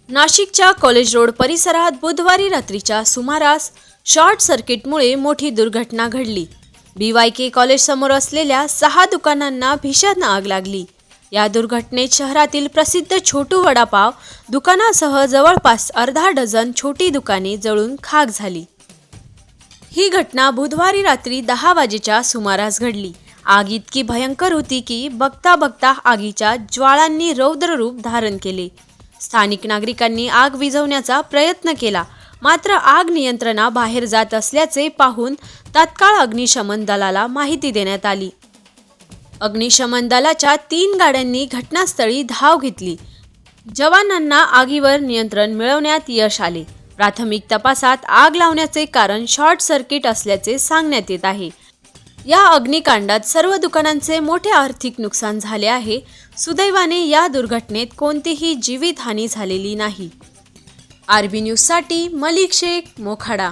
नाशिकच्या college road परिसरात बुधवारी रात्रीच्या सुमारास शॉर्ट सर्किटमुळे मोठी दुर्घटना घडली। BYK कॉलेज समोर असलेल्या 6 दुकानांना भीषण आग लागली। या दुर्घटनेत शहरातील प्रसिद्ध छोटू वडापाव दुकानासह जवळपास अर्धा डझन छोटी दुकाने जळून खाक झाली। ही घटना बुधवारी रात्री 10 वाजेच्या सुमारास घडली। आग इतकी भयंकर होती की बघता बघता आगीच्या ज्वाळांनी रौद्र रूप धारण केले। स्थानिक नागरिकांनी आग विझवण्याचा प्रयत्न केला, मात्र आग नियंत्रणाबाहेर जात असल्याचे पाहून तात्काळ अग्निशमन दलाला माहिती देण्यात आली। अग्निशमन दलाच्या 3 गाड्यांनी घटनास्थळी धाव घेतली। जवानांना आगीवर नियंत्रण मिळवण्यात यश आले। प्राथमिक तपासात आग लावण्याचे कारण शॉर्ट सर्किट असल्याचे सांगण्यात येत आहे। या अग्निकांडात सर्व दुकानांचे मोठे आर्थिक नुकसान झाले आहे। सुदैवाने या दुर्घटनेत कोणतीही जीवितहानी झालेली नाही। RB न्यूजसाठी मलिक शेख, मोखाडा।